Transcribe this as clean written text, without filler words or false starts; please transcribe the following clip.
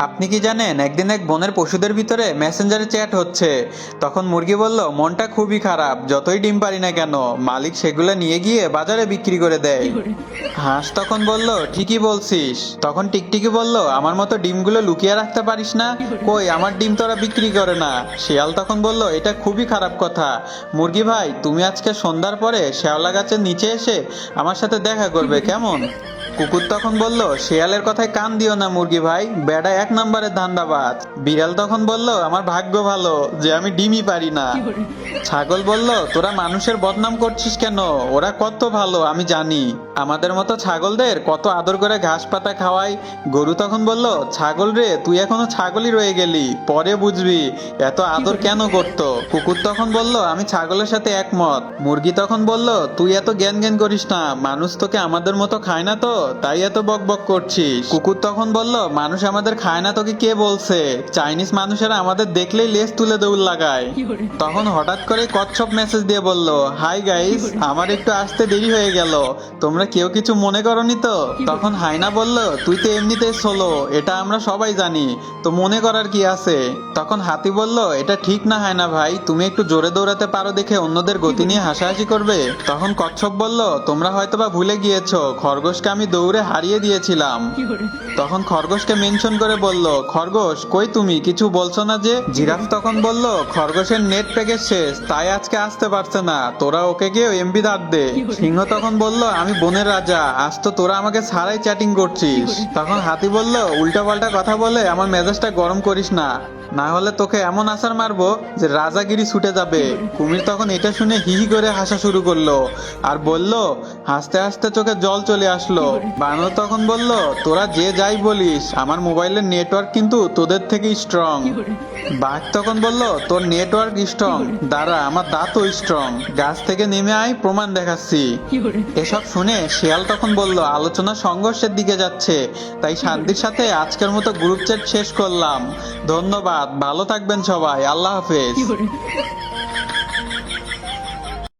আপনি কি জানেন একদিন এক বনের পশুদের ভিতরে মেসেঞ্জারে চ্যাট হচ্ছে। তখন মুরগি বলল, মনটা খুবই খারাপ, যতই ডিম পারি না কেন মালিক সেগুলো নিয়ে গিয়ে বাজারে বিক্রি করে দেয়। হাঁস তখন বলল, ঠিকই বলছিস। তখন টিকটিকি বলল, আমার মতো ডিমগুলো লুকিয়ে রাখতে পারিস না? কই, আমার ডিম তোরা বিক্রি করে না। শিয়াল তখন বলল, এটা খুবই খারাপ কথা। মুরগি ভাই, তুমি আজকে সন্ধ্যার পরে শেওলা গাছের নিচে এসে আমার সাথে দেখা করবে, কেমন? কুকুর তখন বলল, শিয়ালের কথায় কান দিও না মুরগি ভাই, বেড়া এক নম্বরের ধান্দাবাজ। বিড়াল তখন বলল, আমার ভাগ্য ভালো যে আমি ডিমই পারি না। ছাগল বলল, তোরা মানুষের বদনাম করছিস কেন? ওরা কত ভালো আমি জানি, আমাদের মতো ছাগলদের কত আদর করে ঘাস পাতা খাওয়াই। গরু তখন বলল, ছাগল রে, তুই এখনো ছাগলই রয়ে গেলি, পরে বুঝবি এত আদর কেন করতো। কুকুর তখন বলল, আমি ছাগলের সাথে একমত। মুরগি তখন বলল, তুই এত জ্ঞান জ্ঞান করিস না, মানুষ তোকে আমাদের মতো খায় না তো, তাই এত বক বক করছিস। কুকুর তখন বলল, মানুষ আমাদের খায় না তোকে কে বলছে? চাইনিজ মানুষেরা আমাদের দেখলেই লেজ তুলে দৌড় লাগায়। তখন হঠাৎ করে কচ্ছপ মেসেজ দিয়ে বলল, হাই গাইস, আমার একটু আসতে দেরি হয়ে গেল, তোমরা কেউ কিছু মনে করনি তো? তখন হাইনা বলল, তুই তো এমনিতেই সোলো, এটা আমরা সবাই জানি, তো মনে করার কি আছে? তখন হাতি বলল, এটা ঠিক না হায়না ভাই, তুমি একটু জোরে দৌড়াতে পারো দেখে অন্যদের গতি নিয়ে হাসাহাসি করবে। তখন কচ্ছপ বলল, তোমরা হয়তোবা ভুলে গিয়েছো, খরগোশকে আমি দৌড়ে হারিয়ে দিয়েছিলাম। তখন খরগোশকে মেনশন করে বলল, খরগোশ কই, তুমি কিছু বলছো না যে? জিরাফ তখন বলল, খরগোশের নেট প্যাকেজ শেষ, তাই আজকে আসতে পারছে না, তোরা ওকে গিয়ে এমবি ধার দে। সিংহ তখন বলল, আমি বনের রাজা, আজ তো তোরা আমাকে ছাড়াই চ্যাটিং করছিস। তখন হাতি বলল, উল্টা পাল্টা কথা বলে আমার মেজাজটা গরম করিস না, না হলে তোকে এমন আছাড় মারবো যে রাজাগিরি ছুটে যাবে। কুমির তখন এটা শুনে হিহি করে হাসা শুরু করলো আর বলল, হাসতে হাসতে চোখে জল চলে আসলো। বানর তখন বলল, তোরা যে যাই বলিস, আমার মোবাইলের নেটওয়ার্ক কিন্তু তোদের থেকে স্ট্রং। বাঘ তখন বলল, তোর নেটওয়ার্ক স্ট্রং, দাঁড়া আমার দাঁতও স্ট্রং, গাছ থেকে নেমে আয়, প্রমাণ দেখাচ্ছি। এসব শুনে শিয়াল তখন বলল, আলোচনা সংঘর্ষের দিকে যাচ্ছে, তাই শান্তির সাথে আজকের মতো গ্রুপ চ্যাট শেষ করলাম। ধন্যবাদ, ভালো থাকবেন সবাই, আল্লাহ হাফেজ।